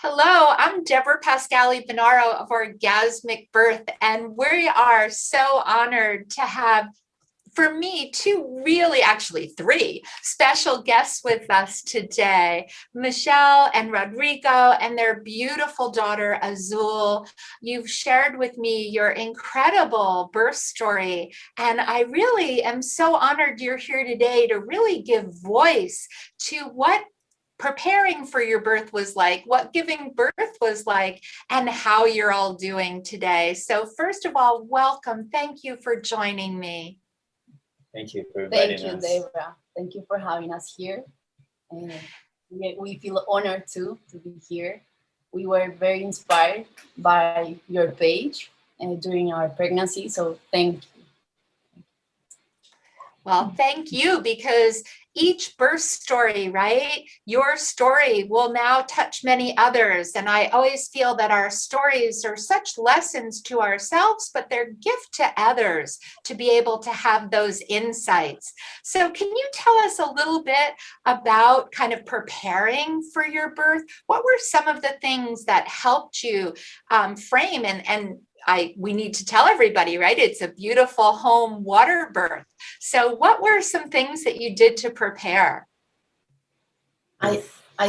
Hello, I'm Deborah Pascali Bonaro of OrgasmicBirth, and we are so honored to have, for me, three special guests with us today, Michelle and Rodrigo and their beautiful daughter, Azul. You've shared with me your incredible birth story, and I really am so honored you're here today to really give voice to what preparing for your birth was like, what giving birth was like, and how you're all doing today. So first of all, welcome. Thank you for joining me. Thank you for inviting us. Thank you, Deborah. Thank you for having us here. And we feel honored to be here. We were very inspired by your page during our pregnancy, so thank you. Well, thank you, because each birth story, right? Your story will now touch many others. And I always feel that our stories are such lessons to ourselves, but they're gift to others to be able to have those insights. So can you tell us a little bit about kind of preparing for your birth? What were some of the things that helped you frame we need to tell everybody, right? It's a beautiful home water birth. So what were some things that you did to prepare? I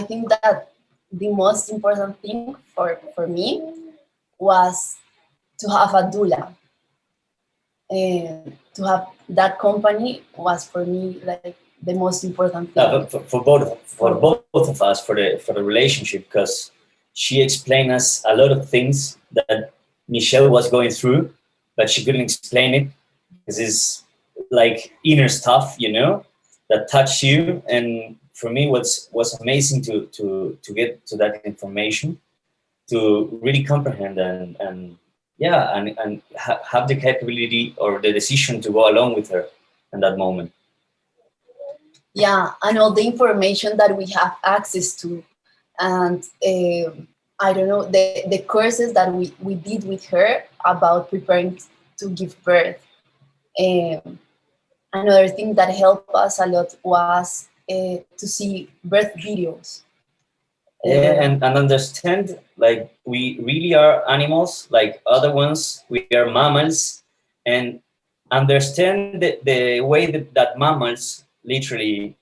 think that the most important thing for me was to have a doula. And to have that company was for me like the most important thing. For both of us, for the relationship, because she explained us a lot of things that Michelle was going through, but she couldn't explain it because it's like inner stuff, that touched you. And for me, was amazing to get to that information, to really comprehend and have the capability or the decision to go along with her in that moment. Yeah, and all the information that we have access to, and I don't know, the courses that we did with her about preparing to give birth. Another thing that helped us a lot was to see birth videos. And understand, like, we really are animals like other ones. We are mammals, and understand the way that mammals literally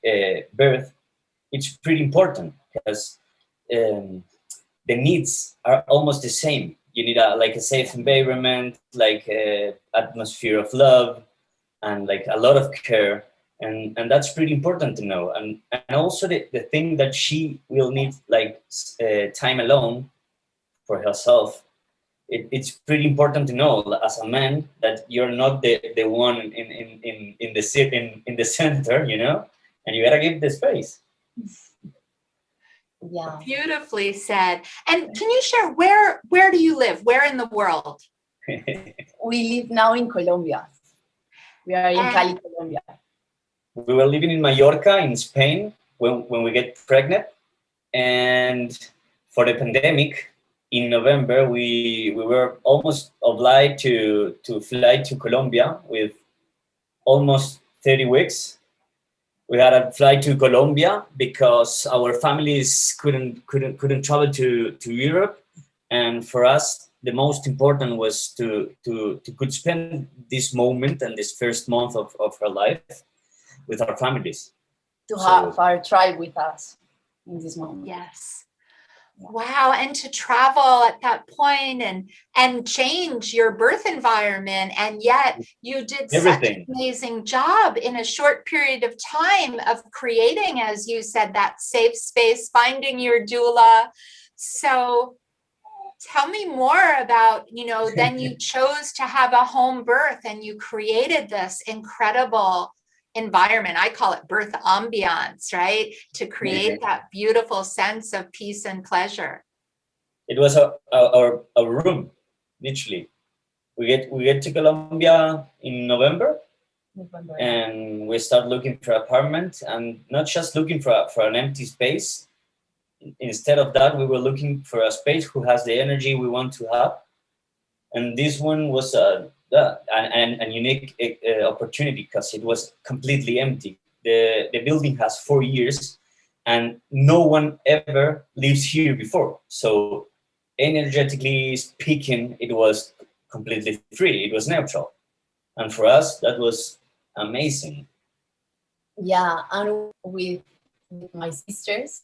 birth. It's pretty important because the needs are almost the same. You need a safe environment, like atmosphere of love, and like a lot of care, and that's pretty important to know. And also the thing that she will need, like time alone for herself. It's pretty important to know as a man that you're not the one in the center, and you gotta give the space. Yeah. Beautifully said. And can you share where do you live? Where in the world? We live now in Colombia. We are in Cali, Colombia. We were living in Mallorca in Spain when we get pregnant, and for the pandemic in November we were almost obliged to fly to Colombia with almost 30 weeks. We had a flight to Colombia because our families couldn't travel to Europe, and for us the most important was to could spend this moment and this first month of her life with our families. To have our tribe with us in this moment. Yes. Wow, and to travel at that point and change your birth environment, and yet you did everything. Such an amazing job in a short period of time of creating, as you said, that safe space, finding your doula. So tell me more about, then you chose to have a home birth and you created this incredible environment. I call it birth ambiance, right? To create that beautiful sense of peace and pleasure. It was our room, literally. We get to Colombia in November. And we start looking for an apartment, and not just looking for an empty space. Instead of that, we were looking for a space who has the energy we want to have. And this one was an unique opportunity because it was completely empty. The building has 4 years, and no one ever lives here before. So energetically speaking, it was completely free. It was neutral. And for us, that was amazing. Yeah, and with my sisters,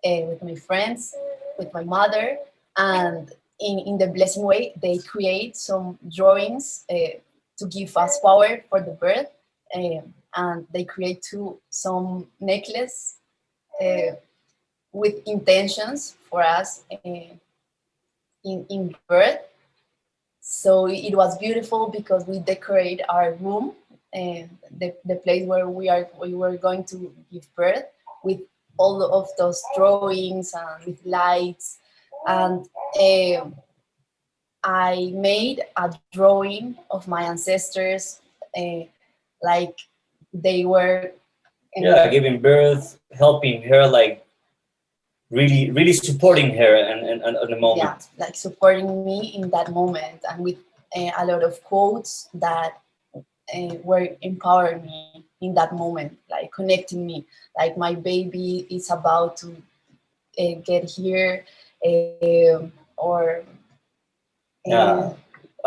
with my friends, with my mother, and in the blessing way, they create some drawings to give us power for the birth, and they create too some necklace with intentions for us in birth. So it was beautiful because we decorate our room and the place where we were going to give birth with all of those drawings and with lights. And I made a drawing of my ancestors, like they were Giving birth, helping her, like really supporting her and the moment. Yeah, like supporting me in that moment, and with a lot of quotes that were empowering me in that moment, like connecting me, like my baby is about to get here, or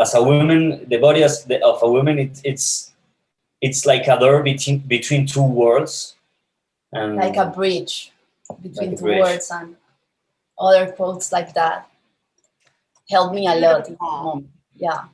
as a woman, the body of a woman, it's like a door between two worlds, and like a bridge between like two words, and other quotes like that helped me a lot in that moment. Yeah.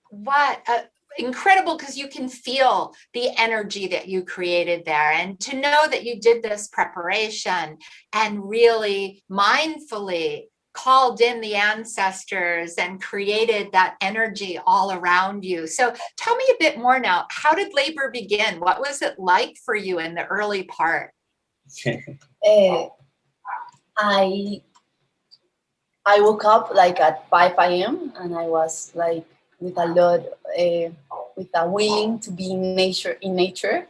What incredible, because you can feel the energy that you created there, and to know that you did this preparation and really mindfully called in the ancestors and created that energy all around you. So tell me a bit more now. How did labor begin? What was it like for you in the early part? I woke up like at 5 a.m. and I was like with a lot, with a willing to be in nature.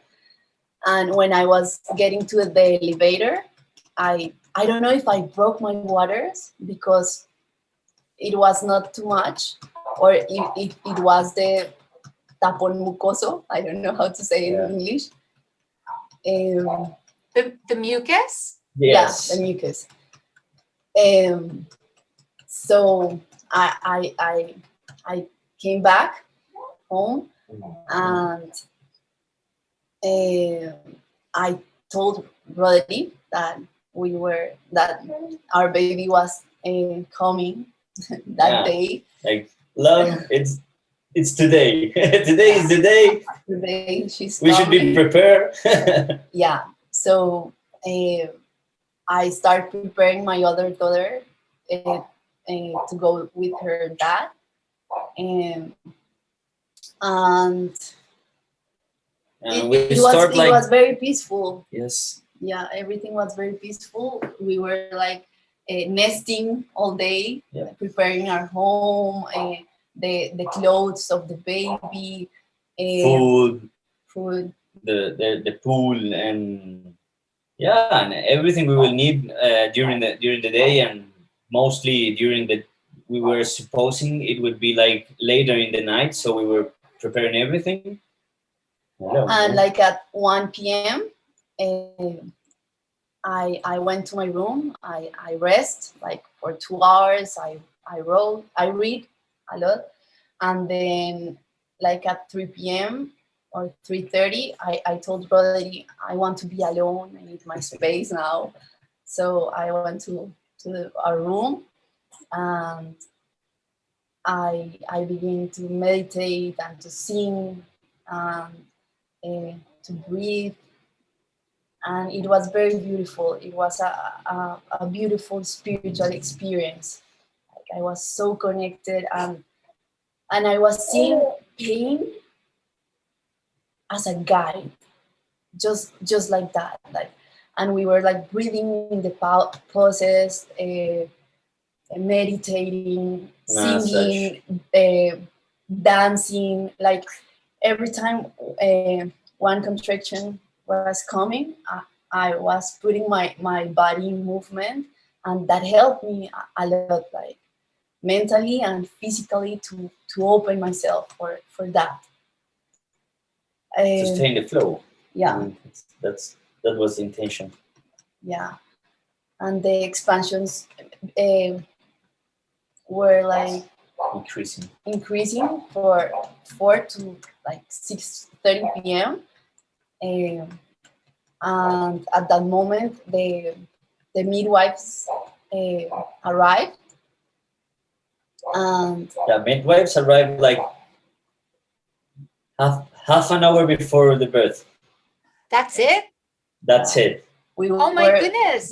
And when I was getting to the elevator, I don't know if I broke my waters because it was not too much, or if it was the tapón mucoso. I don't know how to say it in English. The mucus? Yes. Yeah, the mucus. So I came back home, and I told Rodrigo that our baby was coming that day. Like, love, it's today. Today is the day. Today she's we coming. should be prepared. Yeah. So I start preparing my other daughter to go with her dad, and it was very peaceful. Yes. Yeah, everything was very peaceful. We were like nesting all day, preparing our home, the clothes of the baby, food, the pool, and and everything we will need during the day, and mostly we were supposing it would be like later in the night, so we were preparing everything. And like at 1 p.m. I went to my room. I rest like for 2 hours. I read a lot, and then like at 3 p.m. or 3:30, I told Rodrigo I want to be alone. I need my space now. So I went to our room, and I began to meditate and to sing and to breathe. And it was very beautiful. It was a beautiful spiritual experience. Like I was so connected, and I was seeing pain as a guide, just like that. Like, and we were like breathing in the pauses, meditating, singing, dancing. Like every time one contraction was coming, I was putting my body in movement, and that helped me a lot, like mentally and physically, to open myself for that. To stay in the flow. Yeah. That's That was the intention. Yeah, and the expansions were like increasing for 4 to like 6:30 p.m. And at that moment, the midwives arrived, and midwives arrived like half an hour before the birth. That's it? That's it. Oh my goodness.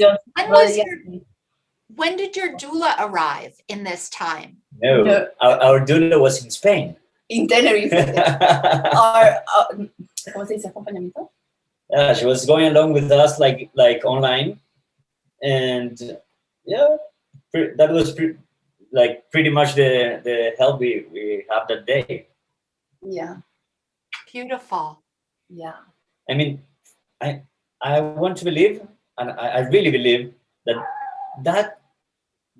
When did your doula arrive in this time? No. Our doula was in Spain. In Tenerife. ¿Cómo se dice acompañamiento? Yeah, she was going along with us like online, and yeah, that was pretty much the help we have that day. Yeah. Beautiful. Yeah. I mean, I want to believe, and I really believe that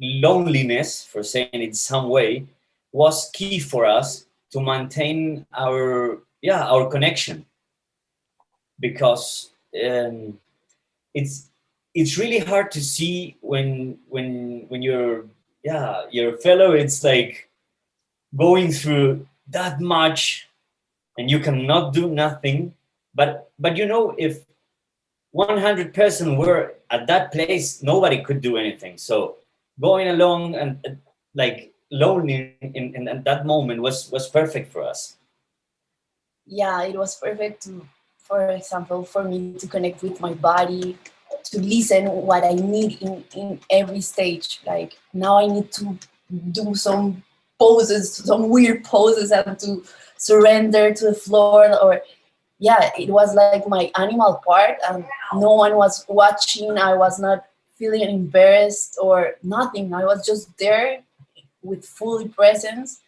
loneliness, for saying it in some way, was key for us to maintain our connection, because it's really hard to see when your fellow, it's like going through that much and you cannot do nothing, but if 100% were at that place, nobody could do anything. So going along and like lonely in that moment was perfect for us. Yeah, it was perfect for example, for me to connect with my body, to listen what I need in every stage. Like now I need to do some poses, some weird poses, and to surrender to the floor. Or yeah, it was like my animal part, and no one was watching. I was not feeling embarrassed or nothing. I was just there with full presence,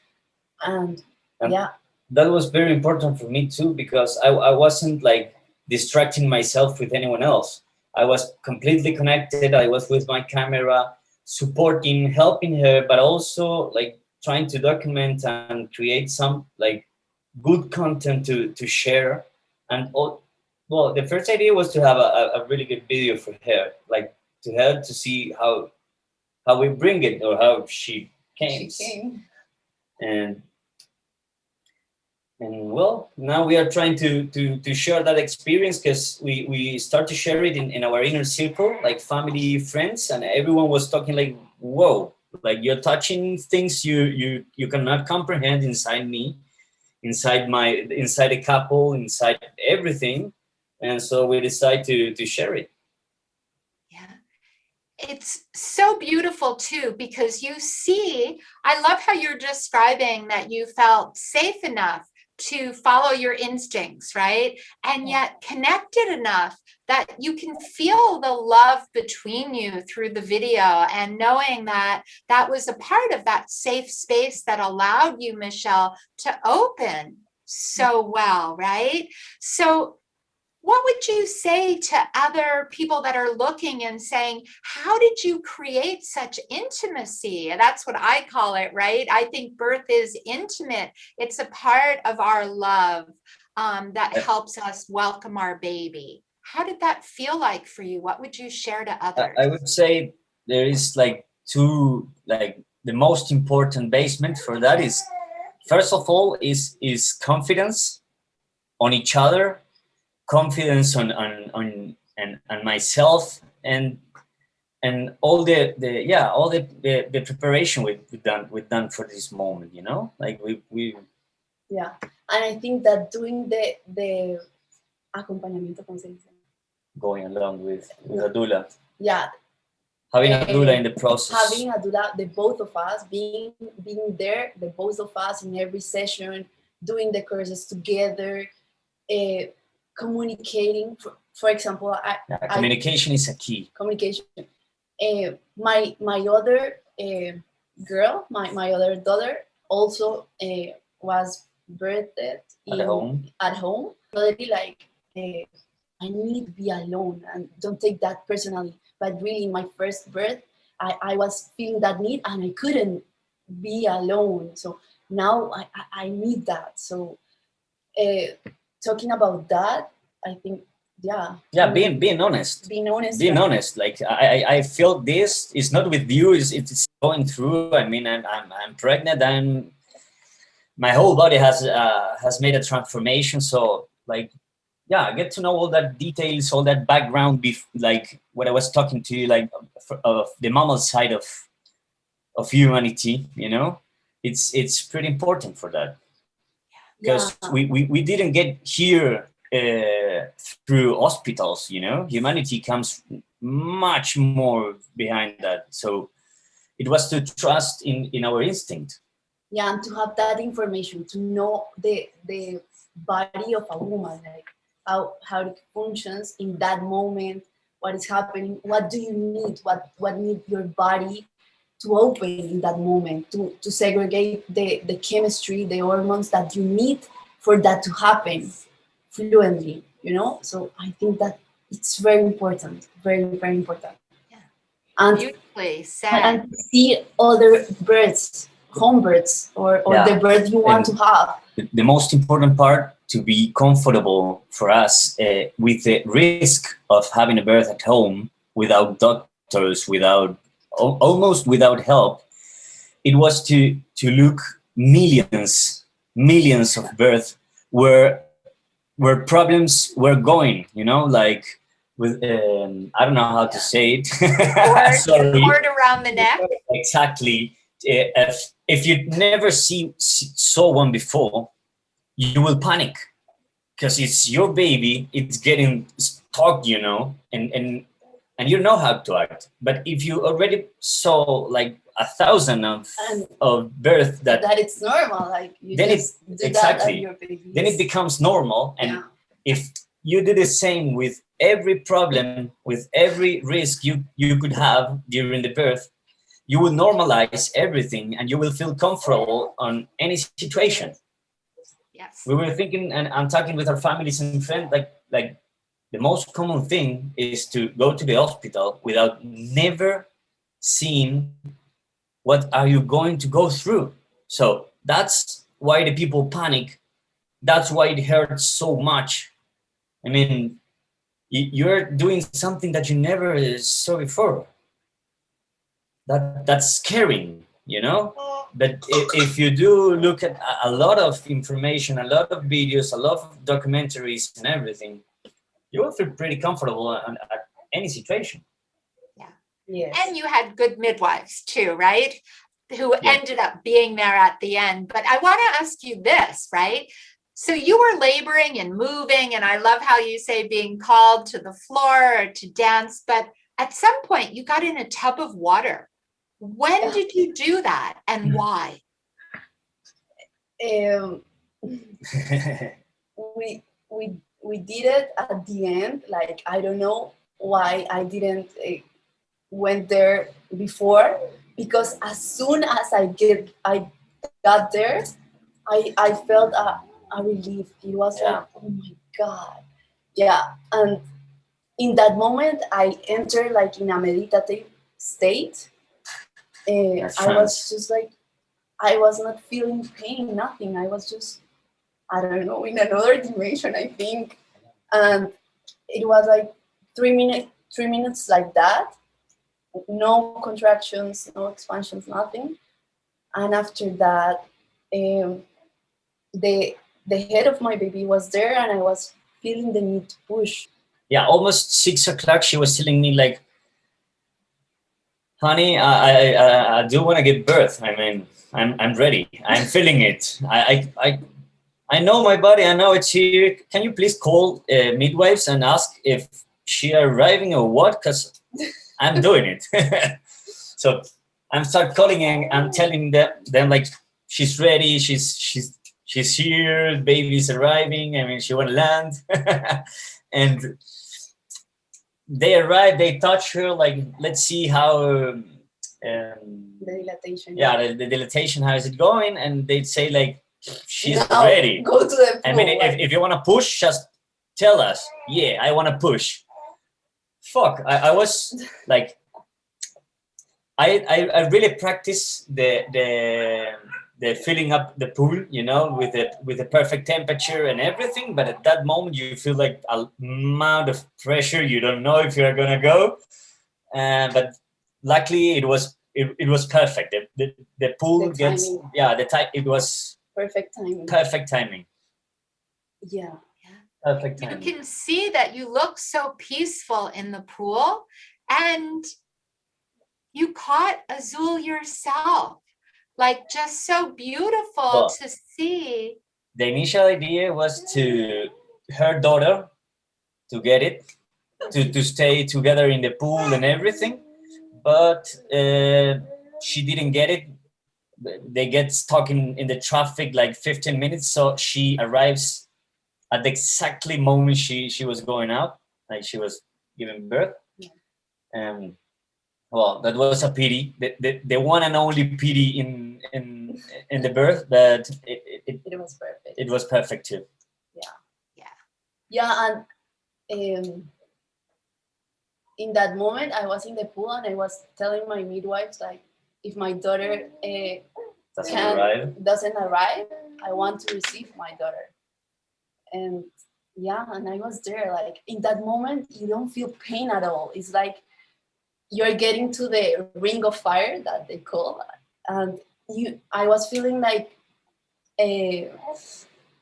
and yeah. That was very important for me too, because I wasn't like distracting myself with anyone else. I was completely connected. I was with my camera, supporting, helping her, but also like trying to document and create some like good content to share. And well, the first idea was to have a really good video for her, like to her to see how we bring it, or how she came. And well, now we are trying to share that experience, because we start to share it in our inner circle, like family, friends, and everyone was talking like, whoa, like you're touching things you cannot comprehend inside me, inside a couple, inside everything. And so we decide to share it. Yeah. It's so beautiful too, because you see, I love how you're describing that you felt safe enough to follow your instincts, right? And yet connected enough that you can feel the love between you through the video, and knowing that that was a part of that safe space that allowed you, Michelle, to open so well, right? So what would you say to other people that are looking and saying, how did you create such intimacy? That's what I call it, right? I think birth is intimate. It's a part of our love that helps us welcome our baby. How did that feel like for you? What would you share to others? I would say there is like two, like the most important basement for that is, first of all, is confidence on each other, confidence on myself, and all the preparation we've done for this moment, like we yeah. And I think that doing the acompañamiento, ¿cómo se dice? Going along with a doula, yeah, having a doula in the process, having a doula, the both of us being there, the both of us in every session, doing the courses together, communicating. For example, communication is a key. Communication. My other girl, my other daughter, also was birthed at home. Really, like I need to be alone, and don't take that personally. But really, in my first birth, I was feeling that need, and I couldn't be alone. So now I need that. So talking about that, I think being honest. Being honest. Being honest. Like I feel this is not with you. It's going through. I mean, I'm pregnant. My whole body has made a transformation. So like, yeah, I get to know all that details, all that background. Like what I was talking to you, like of the mammal side of humanity. You know, it's pretty important for that. Because we didn't get here through hospitals, you know. Humanity comes much more behind that. So it was to trust in our instinct. Yeah, and to have that information, to know the body of a woman, like how it functions in that moment, what is happening, what do you need, what need your body to open in that moment, to segregate the chemistry, the hormones that you need for that to happen fluently, you know? So I think that it's very important, very, very important. Yeah. And, Beautifully said. and to see other birds, home birds, or the bird you want to have. The most important part, to be comfortable for us with the risk of having a birth at home without doctors, almost without help, it was to look millions of births where problems were going, you know, like with I don't know how to say it. Cord around the neck. Exactly. If you never saw one before, you will panic because it's your baby. It's getting stuck, you know, and you know how to act. But if you already saw like 1,000 of birth that it's normal, like you then just do that at your baby. Then it becomes normal. And if you do the same with every problem, with every risk you could have during the birth, you will normalize everything and you will feel comfortable on any situation. Yes. We were thinking, and I'm talking with our families and friends, like the most common thing is to go to the hospital without never seeing what are you going to go through. So that's why the people panic. That's why it hurts so much. I mean, you're doing something that you never saw before. That's scary, you know. But if you do look at a lot of information, a lot of videos, a lot of documentaries and everything, you will feel pretty comfortable at any situation. Yeah. Yes. And you had good midwives too, right? Who ended up being there at the end. But I want to ask you this, right? So you were laboring and moving, and I love how you say being called to the floor or to dance, but at some point you got in a tub of water. When did you do that and why? We did it at the end. Like, I don't know why I didn't went there before, because as soon as I got there, I felt a relief. It was like, oh my God. Yeah. And in that moment, I entered like in a meditative state. I was just like, I was not feeling pain, nothing. I was just, I don't know, in another dimension, I think. And it was like 3 minutes like that. No contractions, no expansions, nothing. And after that, the head of my baby was there, and I was feeling the need to push. Yeah, almost 6 o'clock, she was telling me like, honey, I do want to give birth. I mean, I'm ready. I'm feeling it. I know my body. I know it's here. Can you please call midwives and ask if she are arriving or what? Because I'm doing it. So I'm start calling and I'm telling them like, she's ready. She's here. Baby's arriving. I mean, she want to land. And they arrive, they touch her, like, let's see how the dilatation. Yeah, the dilatation, how is it going? And they'd say like, she's now, ready. Go to the pool. I mean, if you want to push, just tell us. Yeah, I want to push. Fuck, I was like, I really practice the the filling up the pool, you know, with the perfect temperature and everything. But at that moment, you feel like a amount of pressure. You don't know if you're gonna go, but luckily it was perfect. The pool The gets timing. the time. It was Perfect timing. perfect timing. Yeah. Perfect You timing. can see that you look so peaceful in the pool, and you caught Azul yourself. Like, just so beautiful Well, to see. the initial idea was to her daughter to get it, to stay together in the pool and everything, but she didn't get it. They get stuck in the traffic like 15 minutes, so she arrives at the exactly moment she was going out, like she was giving birth. And well, that was a pity, the one and only pity in the birth, but It was perfect. it was perfect too. Yeah, and in that moment, I was in the pool and I was telling my midwives, like, if my daughter doesn't arrive, I want to receive my daughter. And yeah, and I was there. Like, in that moment, you don't feel pain at all. It's like you're getting to the ring of fire that they call, and I was feeling like a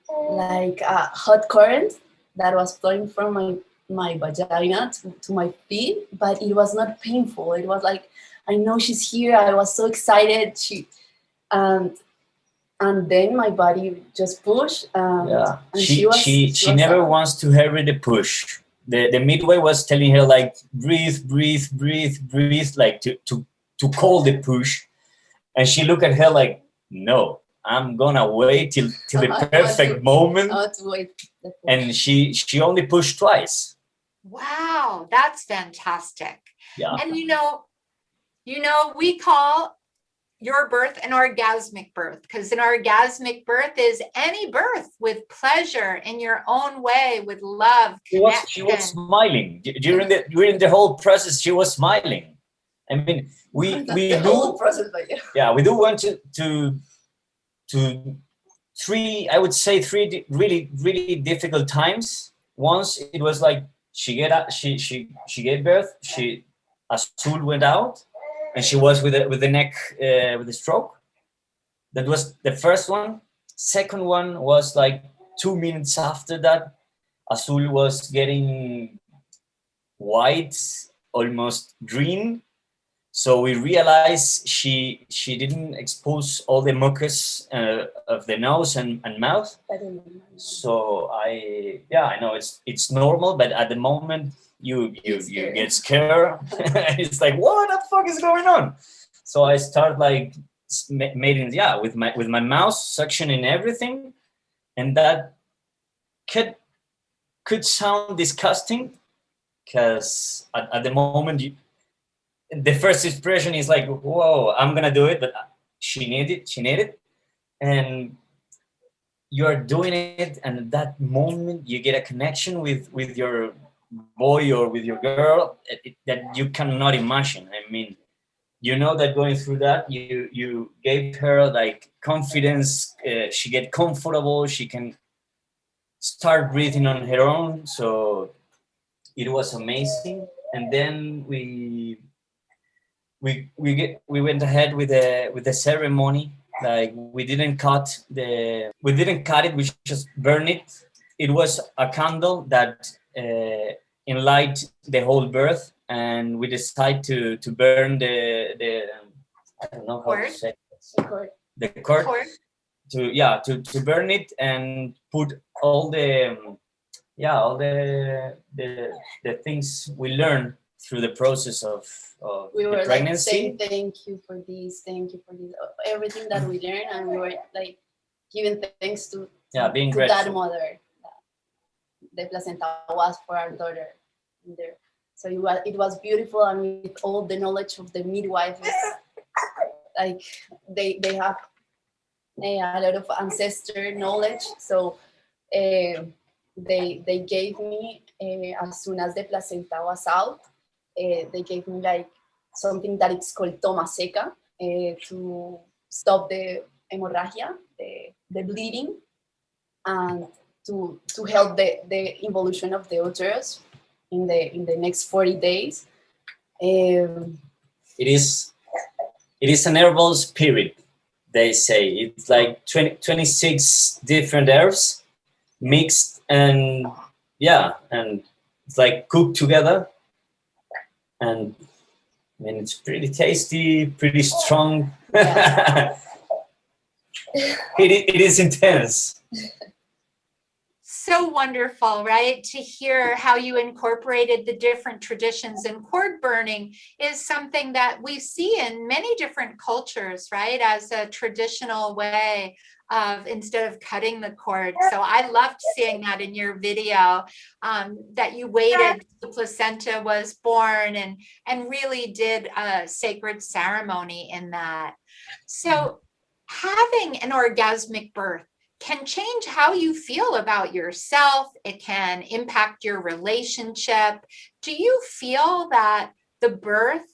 hot current that was flowing from my vagina to my feet, but it was not painful. It was like, I know she's here. I was so excited. And then my body just pushed. And she never wants to hurry the push. The midwife was telling her like breathe, breathe, breathe, breathe, like to call the push, and she looked at her like, no, I'm gonna wait till the perfect moment. I want to wait. And she only pushed twice. Wow, that's fantastic. Yeah. And you know, we call your birth an orgasmic birth, because an orgasmic birth is any birth with pleasure in your own way, with love. She was smiling during the whole process. She was smiling. I mean, we do whole process, yeah, we do want to three, I would say three really difficult times. Once it was like she gave birth, Azul went out, and she was with the neck with the stroke. That was the first one. Second one was like 2 minutes after that. Azul was getting white, almost green. So we realized she didn't expose all the mucus of the nose and mouth. So I know it's normal, but at the moment you get scared. It's like, what the fuck is going on? So I start like making with my mouth suctioning everything, and that could sound disgusting, because at the moment the first expression is like, whoa, I'm gonna do it, but she needed it, and you're doing it, and at that moment you get a connection with your boy or with your girl that you cannot imagine. I mean, you know that going through that, you gave her like confidence, she get comfortable, she can start breathing on her own, so it was amazing. And then we went ahead with the ceremony. Like we didn't cut it, we just burned it. It was a candle that enlightened the whole birth, and we decided to burn the I don't know how to say it. The cord. To burn it and put all the things we learned through the process of we were the pregnancy. Like saying thank you for this, everything that we learned, and we were like giving thanks to being to grateful. that mother. The placenta was for our daughter there. So it was beautiful, and with all the knowledge of the midwives, like they have a lot of ancestor knowledge. So they gave me as soon as the placenta was out, they gave me like something that it's called toma seca to stop the hemorrhagia, the bleeding, and to help the evolution of the uterus in the next 40 days. It is an herbal spirit, they say. It's like 26 different herbs mixed, and and it's like cooked together, and I mean, it's pretty tasty, pretty strong. Yeah. It is intense. So wonderful, right? To hear how you incorporated the different traditions, and cord burning is something that we see in many different cultures, right? As a traditional way of, instead of cutting the cord. So I loved seeing that in your video, that you waited till the placenta was born and really did a sacred ceremony in that. So having an orgasmic birth can change how you feel about yourself. It can impact your relationship. Do you feel that the birth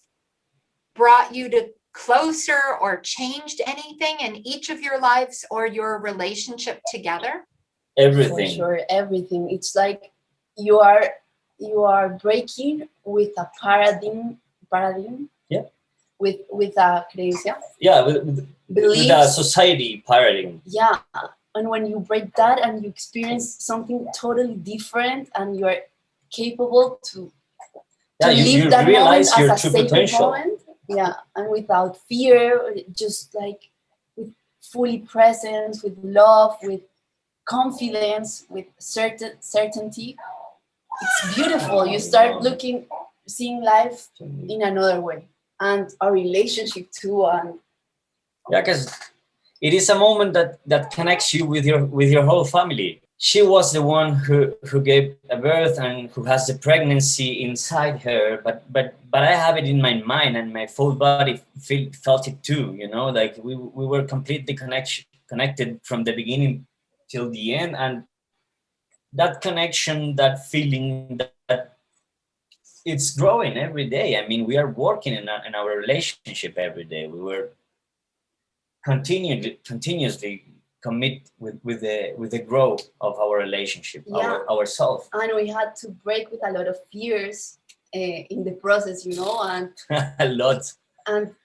brought you to closer or changed anything in each of your lives or your relationship together? Everything. For sure, everything. It's like you are breaking with a paradigm. Yeah. With a creencia. Yeah, with a society paradigm. Yeah. And when you break that and you experience something totally different, and you're capable to live that realize moment your as a true sacred potential. moment, and without fear, just like with fully presence, with love, with confidence, with certainty. It's beautiful. You start seeing life in another way, and our relationship too. And yeah, because it is a moment that connects you with your whole family. She was the one who gave a birth and who has the pregnancy inside her, but I have it in my mind, and my full body felt it too. You know, like we were completely connected from the beginning till the end, and that connection, that feeling, that it's growing every day. I mean, we are working in our relationship every day. We were continuously commit with the growth of our relationship, ourselves. And we had to break with a lot of fears in the process, and a lot. And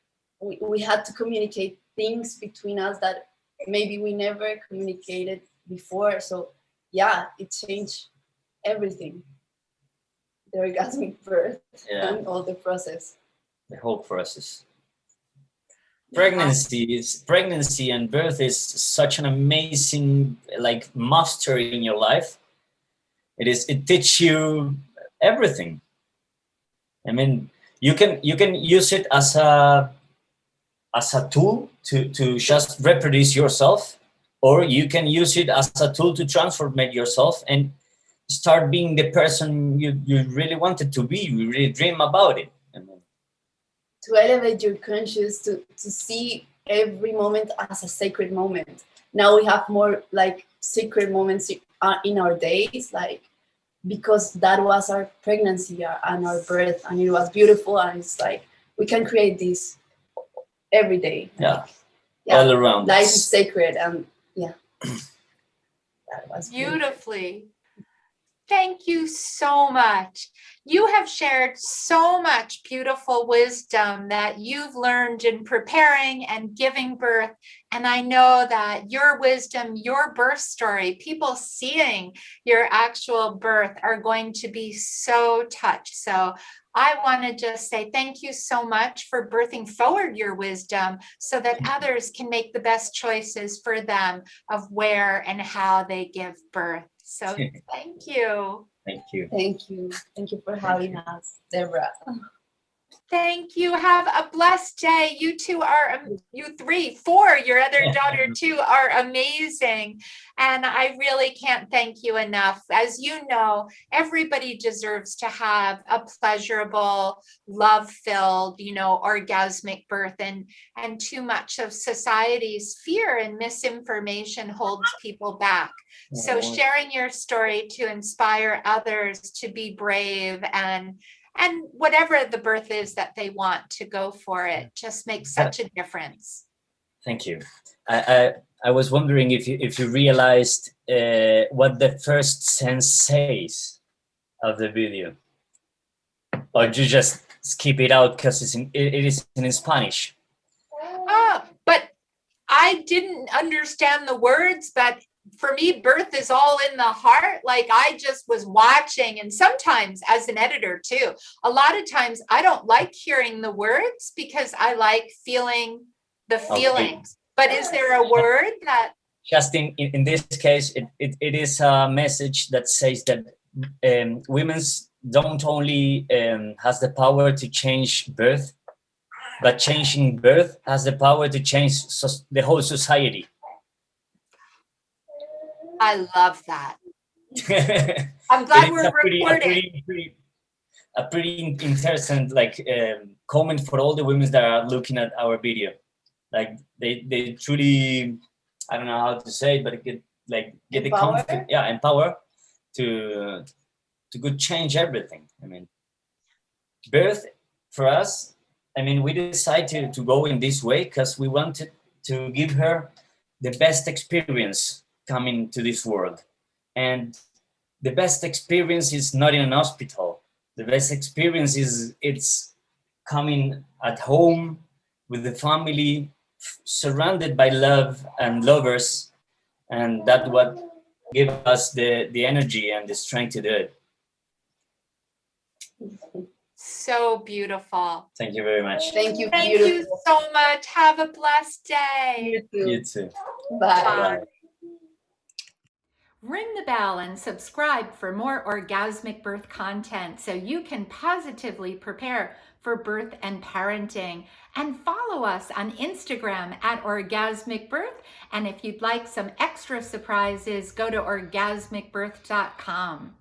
we had to communicate things between us that maybe we never communicated before. So yeah, it changed everything. The orgasmic birth and all the process. The whole process. Pregnancy and birth is such an amazing master in your life. It teaches you everything. I mean, you can use it as a tool to just reproduce yourself, or you can use it as a tool to transform yourself and start being the person you really wanted to be. You really dream about it. To elevate your conscious, to see every moment as a sacred moment. Now we have more sacred moments in our days, because that was our pregnancy and our birth, and it was beautiful, and it's we can create this every day. All around. Life is sacred, and that was beautifully. Thank you so much. You have shared so much beautiful wisdom that you've learned in preparing and giving birth. And I know that your wisdom, your birth story, people seeing your actual birth are going to be so touched. So I want to just say thank you so much for birthing forward your wisdom so that others can make the best choices for them of where and how they give birth. So thank you. Thank you. Thank you. Thank you for having us, Deborah. Thank you. Have a blessed day. You two are, you three, four, your other daughter too, are amazing. And I really can't thank you enough. As you know, everybody deserves to have a pleasurable, love-filled, orgasmic birth. And too much of society's fear and misinformation holds people back. So sharing your story to inspire others to be brave and whatever the birth is that they want to go for it just makes such a difference. Thank you. I was wondering if you realized what the first sense says of the video, or you just skip it out because it is in Spanish. But I didn't understand the words, but for me, birth is all in the heart. Like I just was watching, and sometimes as an editor too, a lot of times I don't like hearing the words because I like feeling the feelings. But is there a word that? Just in this case, it is a message that says that women's don't only has the power to change birth, but changing birth has the power to change the whole society. I love that. I'm glad we're recording. A pretty interesting comment for all the women that are looking at our video. Like they truly, I don't know how to say it, but get the confidence, empower to good change everything. I mean, birth for us, I mean, we decided to go in this way because we wanted to give her the best experience coming to this world. And the best experience is not in an hospital. The best experience is it's coming at home with the family, surrounded by love and lovers. And that's what gives us the energy and the strength to do it. So beautiful. Thank you very much. Thank you. Thank you so much. Have a blessed day. You too. Bye. Bye. Ring the bell and subscribe for more Orgasmic Birth content so you can positively prepare for birth and parenting. And follow us on Instagram at OrgasmicBirth. And if you'd like some extra surprises, go to OrgasmicBirth.com.